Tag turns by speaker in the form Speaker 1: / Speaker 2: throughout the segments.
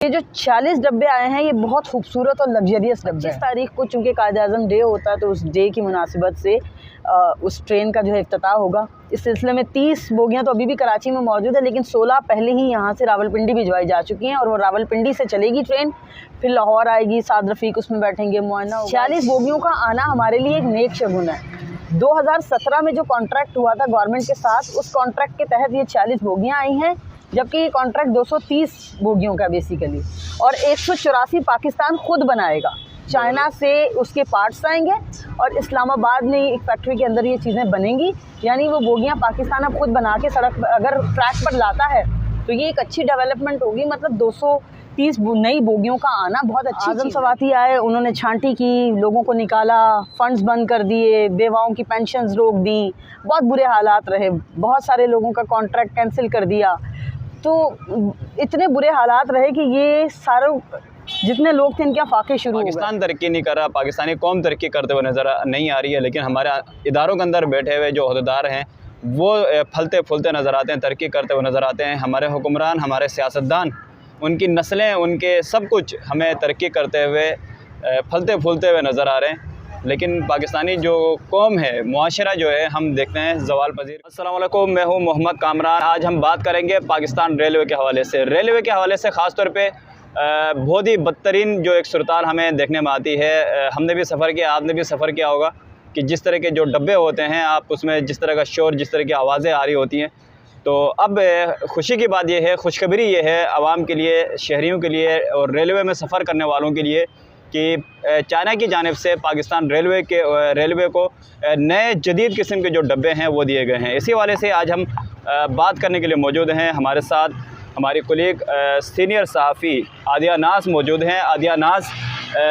Speaker 1: ये जो 40 डब्बे आए हैं ये बहुत खूबसूरत और लग्जरियस डब्बे हैं। 25 तारीख को चूँकि कायद-ए-आज़म डे होता है तो उस डे की मुनासिबत से उस ट्रेन का जो है इफ्तिताह होगा। इस सिलसिले में 30 बोगियाँ तो अभी भी कराची में मौजूद है, लेकिन 16 पहले ही यहाँ से रावलपिंडी भिजवाई जा चुकी हैं और वो रावलपिंडी से चलेगी ट्रेन, फिर लाहौर आएगी, साद रफ़ीक उसमें बैठेंगे, मुआयना होगा। 40 बोगियों का आना हमारे लिए एक नेक शगुन है। 2017 में जो कॉन्ट्रैक्ट हुआ था गवर्नमेंट के साथ, उस कॉन्ट्रैक्ट के तहत ये 40 बोगियाँ आई हैं, जबकि ये कॉन्ट्रैक्ट 230 बोगियों का बेसिकली, और 184 पाकिस्तान खुद बनाएगा। चाइना से उसके पार्ट्स आएंगे और इस्लामाबाद में एक फैक्ट्री के अंदर ये चीज़ें बनेंगी, यानी वो बोगियाँ पाकिस्तान अब खुद बना के सड़क अगर ट्रैक पर लाता है तो ये एक अच्छी डेवलपमेंट होगी। मतलब 230 नई बोगियों का आना बहुत अच्छी। आज़म सवाती आए, उन्होंने छांटी की, लोगों को निकाला, फंड्स बंद कर दिए, बेवाओं की पेंशन्स रोक दी, बहुत बुरे हालात रहे, बहुत सारे लोगों का कॉन्ट्रैक्ट कैंसिल कर दिया। तो इतने बुरे हालात रहे कि ये सारे जितने लोग थे इनके फाके शुरू हो गए।
Speaker 2: पाकिस्तान तरक्की नहीं कर रहा, पाकिस्तानी कौम तरक्की करते हुए नज़र नहीं आ रही है, लेकिन हमारे इदारों के अंदर बैठे हुए जो अहदेदार हैं वो फलते फूलते नज़र आते हैं, तरक्की करते हुए नज़र आते हैं। हमारे हुक्मरान, हमारे सियासतदान, उनकी नस्लें, उनके सब कुछ हमें तरक्की करते हुए फलते फूलते हुए नज़र आ रहे हैं, लेकिन पाकिस्तानी जो कौम है, मुआशरा जो है, हम देखते हैं ज़वाल पज़ीर। अस्सलाम वालेकुम, मैं हूँ मोहम्मद कामरान। आज हम बात करेंगे पाकिस्तान रेलवे के हवाले से। रेलवे के हवाले से ख़ास तौर पे बहुत ही बदतरीन जो एक सूरत हमें देखने में आती है। हमने भी सफ़र किया, आपने भी सफ़र किया होगा कि जिस तरह के जो डब्बे होते हैं, आप उसमें जिस तरह का शोर, जिस तरह की आवाज़ें आ रही होती हैं। तो अब खुशी की बात यह है, खुशखबरी ये है आवाम के लिए, शहरियों के लिए और रेलवे में सफ़र करने वालों के लिए कि चाइना की जानिब से पाकिस्तान रेलवे को नए जदीद किस्म के जो डब्बे हैं वो दिए गए हैं। इसी वाले से आज हम बात करने के लिए मौजूद हैं। हमारे साथ हमारी कोलीग सीनियर सहाफ़ी आदिया नाज मौजूद हैं। आदिया नाज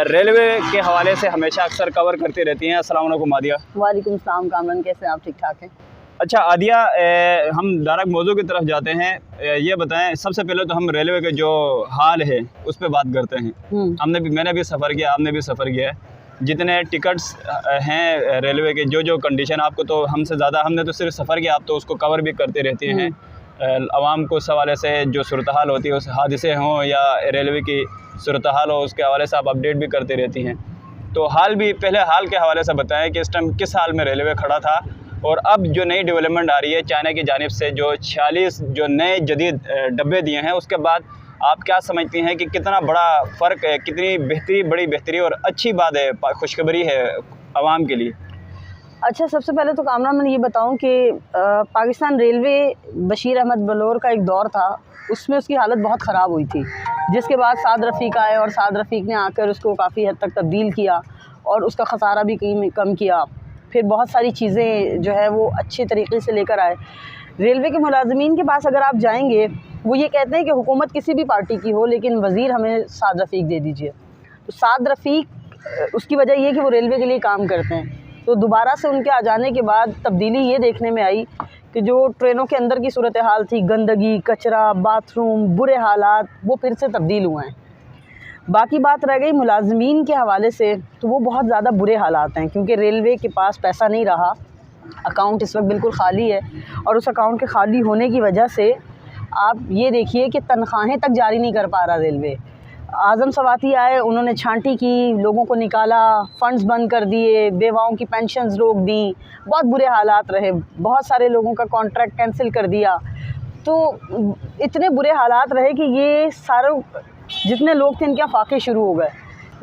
Speaker 2: रेलवे के हवाले से हमेशा अक्सर कवर करती रहती हैं। अस्सलाम वालेकुम आदिया।
Speaker 1: वालेकुम सलाम कामरान, कैसे आप? ठीक ठाक हैं।
Speaker 2: अच्छा आदिया, हम डायरेक्ट मौजू की तरफ जाते हैं। ये बताएं, सबसे पहले तो हम रेलवे के जो हाल है उस पर बात करते हैं। मैंने भी सफ़र किया, आपने भी सफ़र किया है। जितने टिकट्स हैं रेलवे के, जो कंडीशन, आपको तो हमसे ज़्यादा, हमने तो सिर्फ सफ़र किया, आप तो उसको कवर भी करते रहते हैं। आवाम को उस हवाले से जो सूरत हाल होती है, उस हादसे हों या रेलवे की सूरत हाल हो, उसके हवाले से आप अपडेट भी करते रहती हैं। तो पहले हाल के हवाले से बताएं कि इस टाइम किस हाल में रेलवे खड़ा था, और अब जो नई डेवलपमेंट आ रही है चाइना की जानिब से, जो 46 जो नए जदीद डब्बे दिए हैं, उसके बाद आप क्या समझती हैं कि कितना बड़ा फ़र्क है, कितनी बड़ी बेहतरी और अच्छी बात है, खुशखबरी है आवाम के लिए?
Speaker 1: अच्छा, सबसे पहले तो कामरान मैं ये बताऊं कि पाकिस्तान रेलवे, बशीर अहमद बलोर का एक दौर था, उसमें उसकी हालत बहुत ख़राब हुई थी, जिसके बाद साद रफ़ीक आए और साद रफ़ीक ने आकर उसको काफ़ी हद तक तब्दील किया और उसका ख़सारा भी कम किया। फिर बहुत सारी चीज़ें जो है वो अच्छे तरीके से लेकर आए। रेलवे के मुलाज़मीन के पास अगर आप जाएंगे, वो ये कहते हैं कि हुकूमत किसी भी पार्टी की हो, लेकिन वज़ीर हमें साद रफ़ीक दे दीजिए। तो साद रफ़ीक, उसकी वजह ये कि वो रेलवे के लिए काम करते हैं। तो दोबारा से उनके आ जाने के बाद तब्दीली ये देखने में आई कि जो ट्रेनों के अंदर की सूरत हाल थी, गंदगी, कचरा, बाथरूम, बुरे हालात, वो फिर से तब्दील हुए हैं। बाकी बात रह गई मुलाज़मीन के हवाले से, तो वो बहुत ज़्यादा बुरे हालात हैं, क्योंकि रेलवे के पास पैसा नहीं रहा, अकाउंट इस वक्त बिल्कुल ख़ाली है, और उस अकाउंट के ख़ाली होने की वजह से आप ये देखिए कि तनख्वाहें तक जारी नहीं कर पा रहा रेलवे। आज़म सवाती आए, उन्होंने छांटी की, लोगों को निकाला, फंड्स बंद कर दिए, बेवाओं की पेंशन्स रोक दी, बहुत बुरे हालात रहे, बहुत सारे लोगों का कॉन्ट्रैक्ट कैंसिल कर दिया। तो इतने बुरे हालात रहे कि ये सारे जितने लोग थे इनके फाके शुरू हो गए।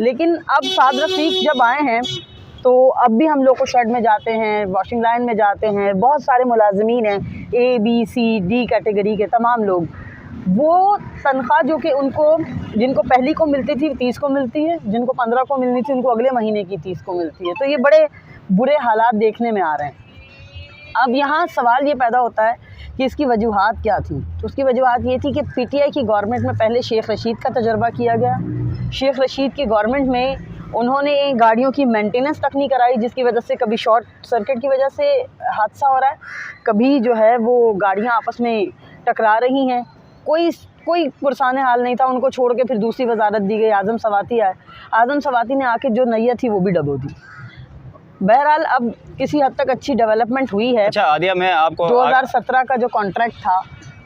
Speaker 1: लेकिन अब साद रफ़ीक जब आए हैं तो अब भी हम लोग को शेड में जाते हैं, वॉशिंग लाइन में जाते हैं, बहुत सारे मुलाज़मीन हैं, A, B, C, D category के तमाम लोग, वो तनख्वाह जो कि जिनको पहली को मिलती थी 30 को मिलती है, जिनको 15 को मिलनी थी उनको अगले महीने की 30 को मिलती है। तो ये बड़े बुरे हालात देखने में आ रहे हैं। अब यहाँ सवाल ये पैदा होता है कि इसकी वजूहात क्या थी। तो उसकी वजूहात ये थी कि PTI की गवर्नमेंट में पहले शेख रशीद का तजर्बा किया गया। शेख रशीद की गवर्नमेंट में उन्होंने गाड़ियों की मेंटेनेंस तक नहीं कराई, जिसकी वजह से कभी शॉर्ट सर्किट की वजह से हादसा हो रहा है, कभी जो है वो गाड़ियाँ आपस में टकरा रही हैं। कोई पुरसाने हाल नहीं था। उनको छोड़ के फिर दूसरी वजारत दी गई, आज़म सवाती आए। आज़म सवाती ने आके जो नैयत थी वो भी डबो दी। बहरहाल अब किसी हद तक अच्छी डेवलपमेंट हुई है।
Speaker 2: अच्छा आदिया, मैं आपको
Speaker 1: 2017 का जो कॉन्ट्रैक्ट था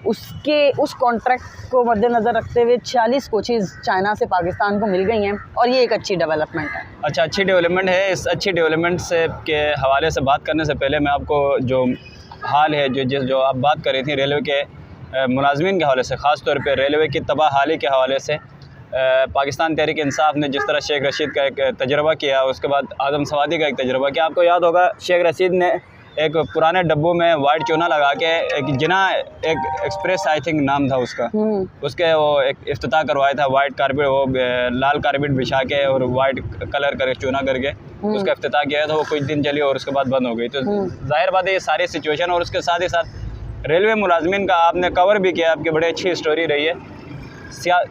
Speaker 1: उस कॉन्ट्रैक्ट को मद्देनज़र रखते हुए 40 कोचेज़ चाइना से पाकिस्तान को मिल गई हैं और ये एक अच्छी डेवलपमेंट है।
Speaker 2: अच्छा, अच्छी डेवलपमेंट है। इस अच्छी डेवलपमेंट से के हवाले से बात करने से पहले मैं आपको जो हाल है जो आप बात कर रही थी रेलवे के मुलाजमीन के हवाले से, ख़ास तौर पे रेलवे की तबाहाली के हवाले से, पाकिस्तान तहरीक इंसाफ ने जिस तरह शेख रशीद का एक तजर्बा किया, उसके बाद आज़म सवादी का एक तजर्बा किया। आपको याद होगा शेख रशीद ने एक पुराने डब्बों में वाइट चूना लगा के एक एक्सप्रेस आई थिंक नाम था उसका, उसके वो एक इफ्तिताह करवाया था, वाइट कारपेट, वो लाल कारपेट बिछा के और वाइट कलर करके चूना करके उसका इफ्तिताह किया था। वो कुछ दिन चली और उसके बाद बंद हो गई। तो जाहिर बात है ये सारी सिचुएशन, और उसके साथ ही साथ रेलवे मुलाजमीन का आपने कवर भी किया, आपकी बड़ी अच्छी स्टोरी रही है।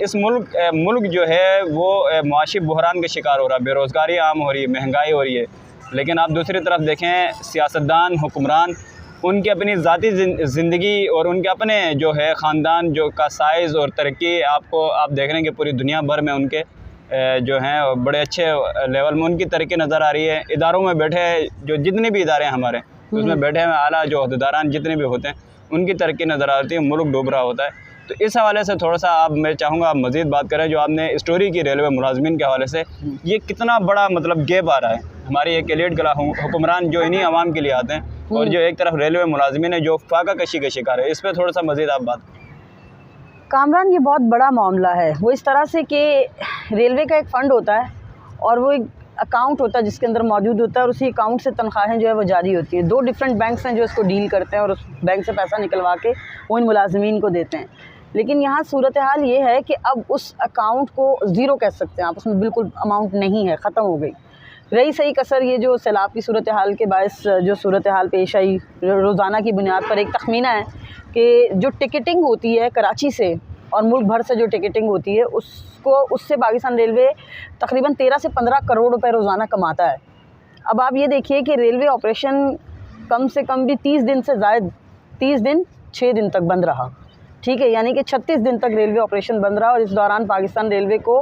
Speaker 2: इस मुल्क जो है वो मुआशी बहरान के शिकार हो रहा है, बेरोज़गारी आम हो रही है, महंगाई हो रही है। लेकिन आप दूसरी तरफ देखें, सियासतदान, हुक्मरान, उनकी अपनी ज़ाती ज़िंदगी और उनके अपने जो है ख़ानदान जो का साइज़ और तरक्की आप देख रहे हैं कि पूरी दुनिया भर में उनके जो हैं बड़े अच्छे लेवल में उनकी तरक्की नज़र आ रही है। इदारों में बैठे जो जितने भी इदारे हैं हमारे, उसमें बैठे हुए आला जो अहदेदारान जितने भी होते हैं, उनकी तरक्की नज़र आती है, मुल्क डूब रहा होता है। तो इस हवाले से थोड़ा सा मैं चाहूँगा आप मज़ीद बात करें, जो आपने स्टोरी की रेलवे मुलाजमीन के हवाले से, ये कितना बड़ा मतलब गैप आ रहा है। हमारी एक एलीट कला हुक्मरान जो इन्हीं आवाम के लिए आते हैं और जो एक तरफ रेलवे मुलाजमीन है जो फाका कशी के शिकार है, इस पर थोड़ा सा मज़ीद आप बात।
Speaker 1: कामरान, ये बहुत बड़ा मामला है। वो इस तरह से कि रेलवे का एक फ़ंड होता है और वो एक अकाउंट होता है जिसके अंदर मौजूद होता है, और उसी अकाउंट से तनख्वाहें जो है वो जारी होती है। 2 डिफरेंट बैंक्स हैं जो इसको डील करते हैं और उस बैंक से पैसा निकलवा के वो इन मुलाजमीन को देते हैं। लेकिन यहाँ सूरत हाल ये है कि अब उस अकाउंट को ज़ीरो कह सकते हैं आप, उसमें बिल्कुल अमाउंट नहीं है, ख़त्म हो गई। रही सही कसर ये जो सैलाब की सूरत हाल के बायस जो सूरत हाल पेश आई, रोज़ाना की बुनियाद पर एक तखमीना है कि जो टिकटिंग होती है कराची से और मुल्क भर से जो टिकटिंग होती है उससे पाकिस्तान रेलवे तकरीबन 13 से 15 करोड़ रुपए रोज़ाना कमाता है। अब आप ये देखिए कि रेलवे ऑपरेशन कम से कम भी 30 दिन से ज़ायद, 30 दिन 6 दिन तक बंद रहा, ठीक है, यानी कि 36 दिन तक रेलवे ऑपरेशन बंद रहा। और इस दौरान पाकिस्तान रेलवे को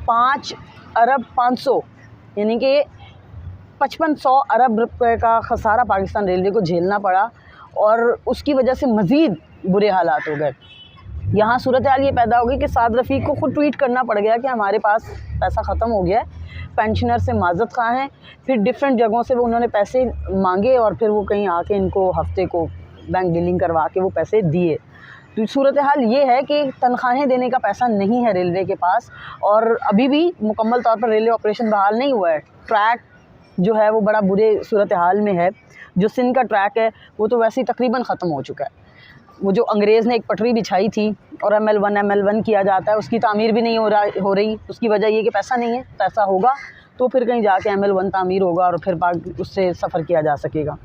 Speaker 1: 5 अरब 500 यानी कि 5500 अरब रुपए का खसारा पाकिस्तान रेलवे को झेलना पड़ा और उसकी वजह से मज़ीद बुरे हालात हो गए। यहाँ सूरत हाल ये पैदा हो गई कि साद रफ़ीक को खुद ट्वीट करना पड़ गया कि हमारे पास पैसा ख़त्म हो गया है, पेंशनर से माज़रत ख़्वाह हैं। फिर डिफरेंट जगहों से वो उन्होंने पैसे मांगे और फिर वो कहीं आके इनको हफ्ते को बैंक डीलिंग करवा के वो पैसे दिए। तो सूरत हाल ये है कि तनख्वाहें देने का पैसा नहीं है रेलवे के पास, और अभी भी मुकम्मल तौर पर रेलवे ऑपरेशन बहाल नहीं हुआ है। ट्रैक जो है वो बड़ा बुरे सूरत हाल में है। जो सिंध का ट्रैक है वो तो वैसे ही तकरीबन ख़त्म हो चुका है। वो जो अंग्रेज़ ने एक पटरी बिछाई थी और ML1 किया जाता है, उसकी तामीर भी नहीं हो रही। उसकी वजह ये कि पैसा नहीं है, पैसा होगा तो फिर कहीं जाके ML1 तामीर होगा और फिर उससे सफ़र किया जा सकेगा।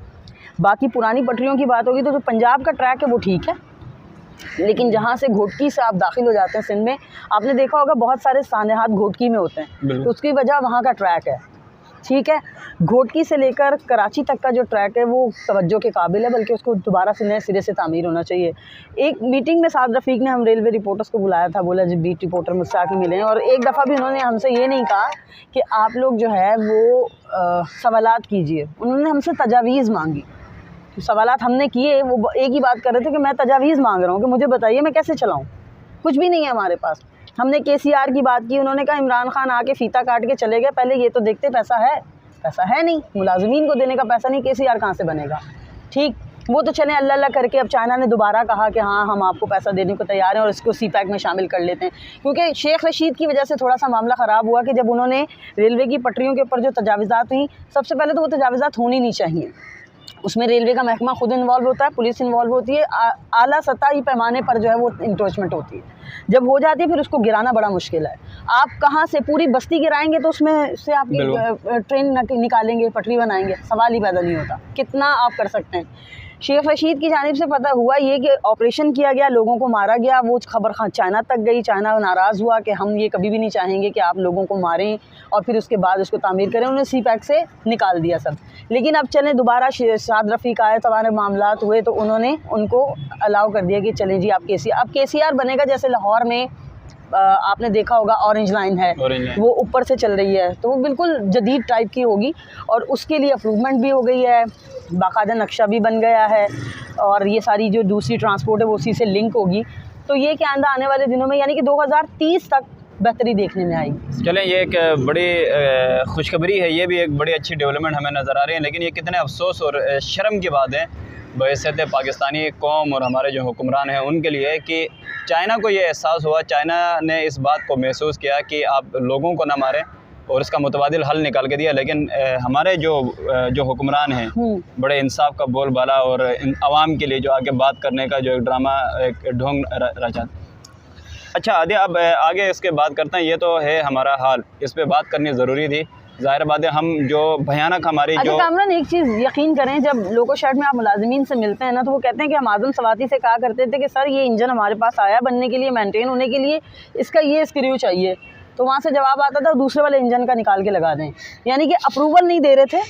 Speaker 1: बाकी पुरानी पटरियों की बात होगी तो जो पंजाब का ट्रैक है वो ठीक है, लेकिन जहाँ से घोटकी से आप दाखिल हो जाते हैं सिंध में, आपने देखा होगा बहुत सारे सानेहात घोटकी में होते हैं, तो उसकी वजह वहाँ का ट्रैक है, ठीक है। घोटकी से लेकर कराची तक का जो ट्रैक है वो तवज्जो के काबिल है, बल्कि उसको दोबारा से नए सिरे से तामीर होना चाहिए। एक मीटिंग में साद रफ़ीक ने हम रेलवे रिपोर्टर्स को बुलाया था, बोला जी बीट रिपोर्टर मुझसे आके मिले हैं, और एक दफ़ा भी उन्होंने हमसे ये नहीं कहा कि आप लोग जो है वो सवालात कीजिए। उन्होंने हमसे तजावीज़ मांगी, तो सवालात हमने किए, वो एक ही बात कर रहे थे कि मैं तजावीज़ मांग रहा हूँ कि मुझे बताइए मैं कैसे चलाऊँ, कुछ भी नहीं है हमारे पास। हमने KCR की बात की, उन्होंने कहा इमरान खान आके फ़ीता काट के चले गए, पहले ये तो देखते पैसा है नहीं, मुलाजमीन को देने का पैसा नहीं, KCR कहाँ से बनेगा। ठीक, वो तो चले अल्लाह अल्लाह करके अब चाइना ने दोबारा कहा कि हाँ हम आपको पैसा देने को तैयार हैं और इसको CPEC में शामिल कर लेते हैं, क्योंकि शेख रशीद की वजह से थोड़ा सा मामला ख़राब हुआ कि जब उन्होंने रेलवे की पटरियों के ऊपर जो तजावीज़ात हुई, सबसे पहले तो वो तजावीज़ात होनी नहीं चाहिए। उसमें रेलवे का महकमा खुद इन्वॉल्व होता है, पुलिस इन्वॉल्व होती है, आला सतही पैमाने पर जो है वो इंक्रोचमेंट होती है। जब हो जाती है फिर उसको गिराना बड़ा मुश्किल है। आप कहाँ से पूरी बस्ती गिराएंगे तो उसमें से आपकी ट्रेन निकालेंगे, पटरी बनाएंगे, सवाल ही पैदा नहीं होता। कितना आप कर सकते हैं। शेख रशीद की जानिब से पता हुआ ये कि ऑपरेशन किया गया, लोगों को मारा गया, वो खबर चाइना तक गई, चाइना नाराज़ हुआ कि हम ये कभी भी नहीं चाहेंगे कि आप लोगों को मारें और फिर उसके बाद उसको तामीर करें। उन्होंने CPEC से निकाल दिया सब। लेकिन अब चलें दोबारा साद रफ़ीक आए, तमाम मामलात हुए तो उन्होंने उनको अलाउ कर दिया कि चलें जी आप KCR बनेगा। जैसे लाहौर में आपने देखा होगा ऑरेंज लाइन है, वो ऊपर से चल रही है, तो वो बिल्कुल जदीद टाइप की होगी और उसके लिए अप्रूवमेंट भी हो गई है, बाकायदा नक्शा भी बन गया है। और ये सारी जो दूसरी ट्रांसपोर्ट है वो उसी से लिंक होगी। तो ये कि आइंदा आने वाले दिनों में यानी कि 2030 तक बेहतरी देखने में आएगी।
Speaker 2: चलें, ये एक बड़ी खुशखबरी है, ये भी एक बड़ी अच्छी डेवलपमेंट हमें नज़र आ रही है। लेकिन ये कितने अफसोस और शर्म की बात है बहैसियत पाकिस्तानी कौम और हमारे जो हुक्मरान हैं उनके लिए कि चाइना को ये एहसास हुआ, चाइना ने इस बात को महसूस किया कि आप लोगों को ना मारें और इसका मुतबादिल हल निकाल के दिया। लेकिन हमारे जो हुक्मरान हैं बड़े इंसाफ का बोलबाला और आवाम के लिए जो आगे बात करने का जो एक ड्रामा एक ढोंग रचा। अच्छा आदिया, अब आगे इसके बात करते हैं। ये तो है हमारा हाल, इस पे बात करनी ज़रूरी थी। ज़ाहिर बात है हम जो भयानक हमारी जो
Speaker 1: कामरान, एक चीज़ यकीन करें, जब लोको शेड में आप मुलाजिमीन से मिलते हैं ना तो वो कहते हैं कि हम आज़म सवाती से कहा करते थे कि सर ये इंजन हमारे पास आया बनने के लिए, मेंटेन होने के लिए, इसका ये स्क्रू चाहिए। तो वहाँ से जवाब आता था दूसरे वाले इंजन का निकाल के लगा दें। यानी कि अप्रूवल नहीं दे रहे थे,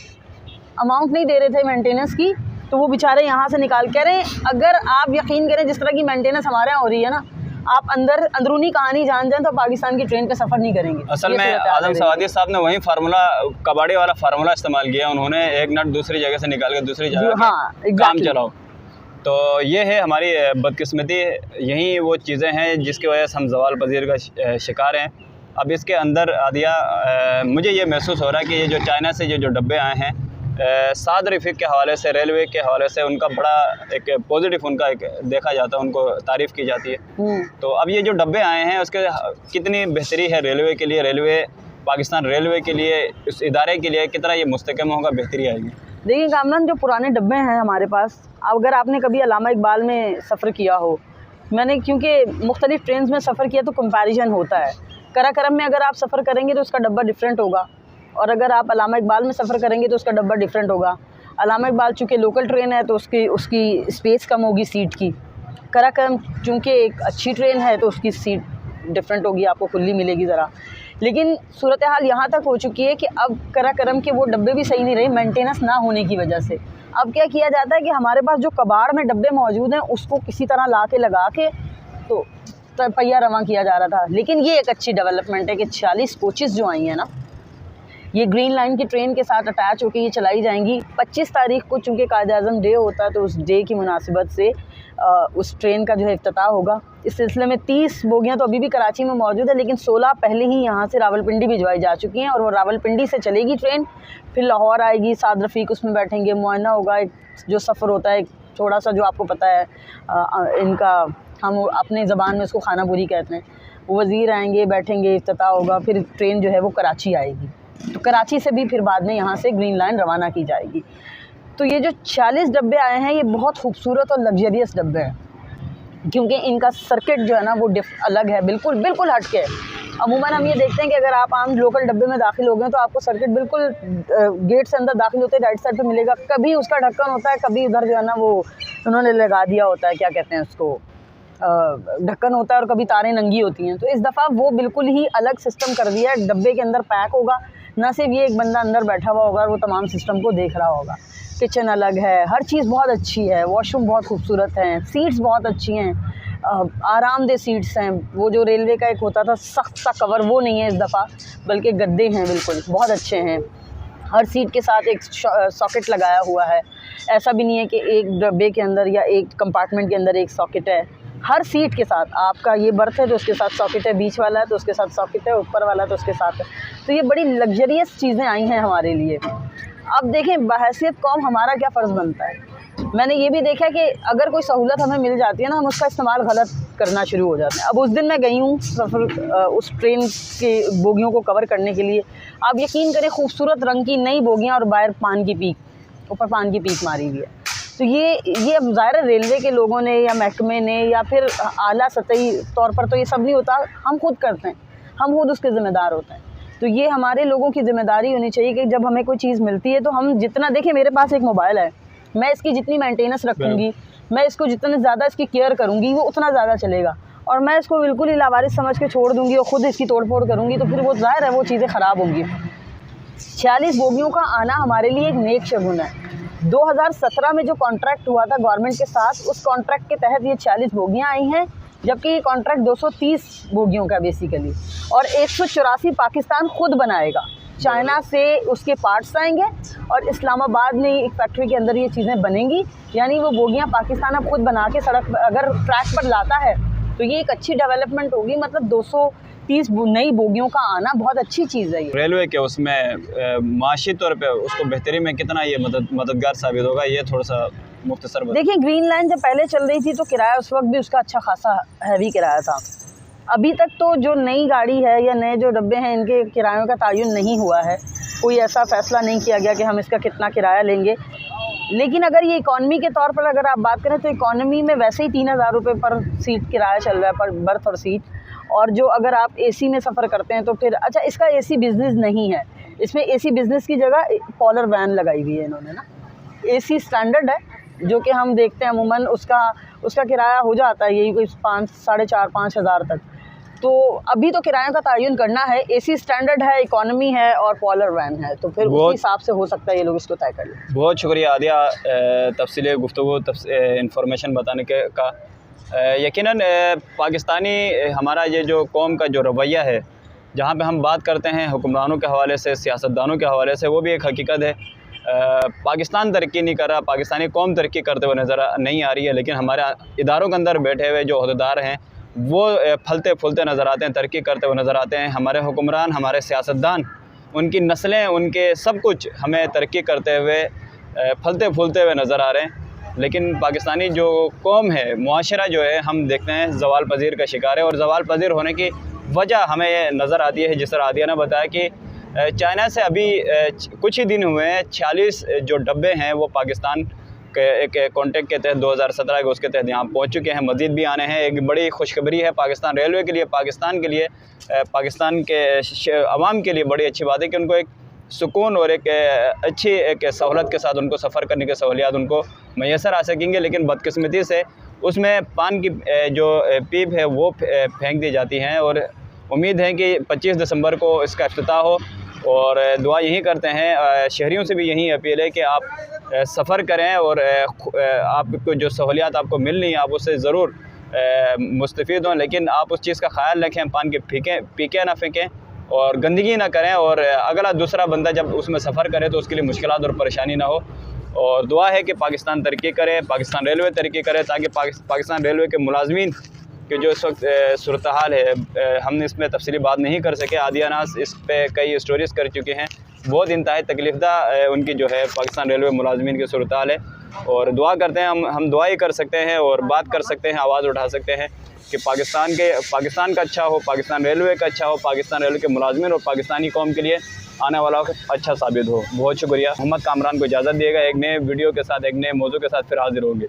Speaker 1: अमाउंट नहीं दे रहे थे मेंटेनेंस की, तो वो बेचारे यहाँ से निकाल कह रहे हैं। अगर आप यकीन करें जिस तरह की मेंटेनेंस हमारे यहाँ हो रही है ना, आप अंदरूनी कहानी जान जाएं तो पाकिस्तान की ट्रेन पे सफ़र नहीं करेंगे।
Speaker 2: असल में आज़म सवाती साहब ने वही फार्मूला, कबाड़ी वाला फार्मूला इस्तेमाल किया। उन्होंने एक नट दूसरी जगह से निकाल के दूसरी जगह काम चलाओ। तो ये है हमारी बदकिस्मती, यही वो चीज़ें हैं जिसकी वजह से हम ज़वाल पजीर का शिकार हैं। अब इसके अंदर आदिया मुझे ये महसूस हो रहा है कि ये जो चाइना से जो डब्बे आए हैं, साद रफ़ीक के हवाले से, रेलवे के हवाले से उनका बड़ा एक पॉजिटिव उनका एक देखा जाता है, उनको तारीफ़ की जाती है। तो अब ये जो डब्बे आए हैं उसके कितनी बेहतरी है रेलवे के लिए, रेलवे पाकिस्तान रेलवे के लिए, इस इदारे के लिए कितना ये मुस्तकम होगा, बेहतरी आएगी।
Speaker 1: देखिए कामरान, जो पुराने डब्बे हैं हमारे पास, अगर आपने कभी अल्लामा इकबाल में सफ़र किया हो, मैंने क्योंकि मुख्तलिफ़ ट्रेन में सफ़र किया तो कंपैरिजन होता है। कराकरम में अगर आप सफ़र करेंगे तो उसका डब्बा डिफरेंट होगा, और अगर आप अल्लामा इकबाल में सफ़र करेंगे तो उसका डब्बा डिफरेंट होगा। अल्लामा इकबाल चूँकि लोकल ट्रेन है तो उसकी स्पेस कम होगी सीट की। कराकरम चूँकि एक अच्छी ट्रेन है तो उसकी सीट डिफरेंट होगी, आपको खुली मिलेगी ज़रा। लेकिन सूरत हाल यहाँ तक हो चुकी है कि अब कराकरम के वो डब्बे भी सही नहीं रहे मेंटेनेंस ना होने की वजह से। अब क्या किया जाता है कि हमारे पास जो कबाड़ में डब्बे मौजूद हैं उसको किसी तरह ला के लगा के तो पहिया रवां किया जा रहा था। लेकिन ये एक अच्छी डेवलपमेंट है कि 40 कोचेज़ जो आई हैं ना, ये ग्रीन लाइन की ट्रेन के साथ अटैच होकर ये चलाई जाएंगी। 25 तारीख को चूँकि कायद-ए-आज़म डे होता है तो उस डे की मुनासिबत से उस ट्रेन का जो है इफ्तिताह होगा। इस सिलसिले में 30 बोगियाँ तो अभी भी कराची में मौजूद है, लेकिन 16 पहले ही यहाँ से रावलपिंडी भिजवाई जा चुकी हैं और वो रावलपिंडी से चलेगी ट्रेन, फिर लाहौर आएगी, साद रफ़ीक उसमें बैठेंगे, मुआयना होगा। एक जो सफ़र होता है थोड़ा सा, जो आपको पता है इनका, हम अपने ज़बान में उसको खाना पूरी कहते हैं। वज़ीर आएंगे, बैठेंगे, इफ्तिताह होगा, फिर ट्रेन जो है वो कराची आएगी। तो कराची से भी फिर बाद में यहाँ से ग्रीन लाइन रवाना की जाएगी। तो ये जो 40 डब्बे आए हैं ये बहुत खूबसूरत और लग्जरियस डब्बे हैं, क्योंकि इनका सर्किट जो है ना वो अलग है, बिल्कुल बिल्कुल हट के। अमूमन हम ये देखते हैं कि अगर आप आम लोकल डब्बे में दाखिल हो गए तो आपको सर्किट बिल्कुल गेट से अंदर दाखिल होते राइट साइड पे मिलेगा। कभी उसका ढक्कन होता है, कभी उधर जो है ना वो उन्होंने लगा दिया होता है, क्या कहते हैं उसको, ढक्कन होता है, और कभी तारें नंगी होती हैं। तो इस दफ़ा वो बिल्कुल ही अलग सिस्टम कर दिया है। डब्बे के अंदर पैक होगा, ना सिर्फ ये एक बंदा अंदर बैठा हुआ होगा, वो तमाम सिस्टम को देख रहा होगा। किचन अलग है, हर चीज़ बहुत अच्छी है, वॉशरूम बहुत खूबसूरत हैं, सीट्स बहुत अच्छी हैं, आरामदेह सीट्स हैं। वो जो रेलवे का एक होता था सख्त सा कवर, वो नहीं है इस दफ़ा, बल्कि गद्दे हैं, बिल्कुल बहुत अच्छे हैं। हर सीट के साथ एक सॉकेट लगाया हुआ है, ऐसा भी नहीं है कि एक डब्बे के अंदर या एक कंपार्टमेंट के अंदर एक सॉकेट है। हर सीट के साथ आपका ये बर्थ है तो उसके साथ सॉकेट है, बीच वाला है तो उसके साथ सॉकेट है, ऊपर वाला तो उसके साथ है। तो ये बड़ी लग्जरियस चीज़ें आई हैं हमारे लिए। अब देखें बहैसियत कौम हमारा क्या फ़र्ज़ बनता है। मैंने ये भी देखा कि अगर कोई सहूलत हमें मिल जाती है ना, हम उसका इस्तेमाल गलत करना शुरू हो जाते हैं। अब उस दिन मैं गई हूँ सफ़र उस ट्रेन के बोगियों को कवर करने के लिए। आप यकीन करें खूबसूरत रंग की नई बोगियाँ और बाहर पान की पीक, ऊपर पान की पीक मारी हुई है। तो ये अब ज़ाहिर रेलवे के लोगों ने या महकमे ने या फिर आला सतही तौर पर तो ये सब नहीं होता, हम खुद करते हैं, हम खुद उसके ज़िम्मेदार होते हैं। तो ये हमारे लोगों की ज़िम्मेदारी होनी चाहिए कि जब हमें कोई चीज़ मिलती है तो हम जितना, देखिए मेरे पास एक मोबाइल है, मैं इसकी जितनी मेंटेनेंस रखूँगी, मैं इसको जितने ज़्यादा इसकी केयर करूँगी वो उतना ज़्यादा चलेगा। और मैं इसको बिल्कुल ही लावारिस समझ के छोड़ दूँगी और ख़ुद इसकी तोड़ फोड़ करूँगी तो फिर वो ज़ाहिर है वो चीज़ें ख़राब होंगी। 46 बोगियों का आना हमारे लिए एक नेक शगुन है। 2017 में जो कॉन्ट्रैक्ट हुआ था गवर्नमेंट के साथ, उस कॉन्ट्रैक्ट के तहत ये 40 बोगियाँ आई हैं, जबकि ये कॉन्ट्रैक्ट 230 बोगियों का बेसिकली, और 184 पाकिस्तान खुद बनाएगा। चाइना से उसके पार्ट्स आएंगे और इस्लामाबाद में एक फैक्ट्री के अंदर ये चीज़ें बनेंगी। यानी वो बोगियाँ पाकिस्तान अब खुद बना के सड़क अगर ट्रैक पर लाता है तो ये एक अच्छी डेवलपमेंट होगी। मतलब 230 नई बोगियों का आना बहुत अच्छी चीज़ है। ये
Speaker 2: रेलवे के उसमें माशी तौर पे उसको बेहतरी में कितना ये मददगार साबित होगा, ये थोड़ा सा मुख्तसर बताइए।
Speaker 1: देखिए, ग्रीन लाइन जब पहले चल रही थी तो किराया उस वक्त भी उसका अच्छा खासा हैवी किराया था। अभी तक तो जो नई गाड़ी है या नए जो डब्बे हैं इनके किरायों का तयन नहीं हुआ है, कोई ऐसा फ़ैसला नहीं किया गया कि हम इसका कितना किराया लेंगे। लेकिन अगर ये इकॉनमी के तौर पर अगर आप बात करें तो इकॉनमी में वैसे ही 3000 रुपये पर सीट किराया चल रहा है, पर बर्थ और सीट। और जो अगर आप एसी में सफ़र करते हैं तो फिर अच्छा, इसका एसी बिज़नेस नहीं है, इसमें एसी बिज़नेस की जगह पॉलर वैन लगाई हुई है इन्होंने ना। एसी स्टैंडर्ड है जो कि हम देखते हैं अमूमन उसका किराया हो जाता है यही कोई 4,500-5 हज़ार तक। तो अभी तो किरायों का तयन करना है। एसी स्टैंडर्ड है, इकॉनमी है और पॉलर वैन है, तो फिर उस हिसाब से हो सकता है ये लोग इसको तय कर लें।
Speaker 2: बहुत शुक्रिया आदिया तफसीली गुफ्तगू इंफॉर्मेशन बताने का। यकीनन पाकिस्तानी हमारा ये जो कौम का जो रवैया है, जहाँ पे हम बात करते हैं हुक्मरानों के हवाले से, सियासतदानों के हवाले से, वो भी एक हकीकत है। पाकिस्तान तरक्की नहीं कर रहा, पाकिस्तानी कौम तरक्की करते हुए नज़र नहीं आ रही है, लेकिन हमारे इदारों के अंदर बैठे हुए जो अहदेदार हैं वो फलते फूलते नज़र आते हैं, तरक्की करते हुए नज़र आते हैं। हमारे हुक्मरान, हमारे सियासतदान, उनकी नस्लें, उनके सब कुछ हमें तरक्की करते हुए फलते फूलते हुए नज़र आ रहे हैं। लेकिन पाकिस्तानी जो कौम है, मुआशरा जो है, हम देखते हैं ज़वाल पज़ीर का शिकार है। और ज़वाल पज़ीर होने की वजह हमें नज़र आती है, जिस तरह आदिया ने बताया कि चाइना से अभी कुछ ही दिन हुए हैं 46 जो डब्बे हैं वो पाकिस्तान के एक कॉन्टेक्ट के तहत 2017 के उसके तहत यहाँ पहुँच चुके हैं। मज़ीद भी आने हैं। एक बड़ी खुशखबरी है पाकिस्तान रेलवे के लिए, पाकिस्तान के लिए, पाकिस्तान के अवाम के लिए बड़ी अच्छी बात है कि उनको एक सुकून और एक अच्छी एक सहूलत के साथ उनको सफ़र करने की सहूलियात उनको मैसर आ सकेंगे। लेकिन बदकिस्मती से उसमें पान की जो पीप है वो फेंक दी जाती हैं। और उम्मीद है कि 25 दिसंबर को इसका इफ्तिताह हो। और दुआ यही करते हैं, शहरियों से भी यही अपील है कि आप सफ़र करें और आपको जो सहूलियात आपको मिल रही हैं आप उससे ज़रूर मुस्तफ़ीद हों। लेकिन आप उस चीज़ का ख्याल रखें, पान के पीके ना फेंकें और गंदगी ना करें, और अगला दूसरा बंदा जब उसमें सफ़र करे तो उसके लिए मुश्किलात और परेशानी ना हो। और दुआ है कि पाकिस्तान तरक्की करे, पाकिस्तान रेलवे तरक्की करे, ताकि पाकिस्तान रेलवे के मुलाजमीन कि जो इस वक्त सूरत हाल है, हमने इसमें तफसीली बात नहीं कर सके। आदिया नास इस पे कई स्टोरीज़ कर चुके हैं। बहुत इंतहाई तकलीफ़दा उनकी जो है पाकिस्तान रेलवे मुलाजमीन की सूरत हाल है। और दुआ करते हैं, हम दुआ ही कर सकते हैं और बात कर सकते हैं, आवाज़ उठा सकते हैं कि पाकिस्तान का अच्छा हो, पाकिस्तान रेलवे का अच्छा हो, पाकिस्तान रेलवे के मुलाजमीन और पाकिस्तानी कौम के लिए आने वाला वक्त अच्छा साबित हो। बहुत शुक्रिया। मोहम्मद कामरान को इजाज़त दिएगा। एक नए वीडियो के साथ, एक नए मौजू के साथ फिर हाजिर होंगे।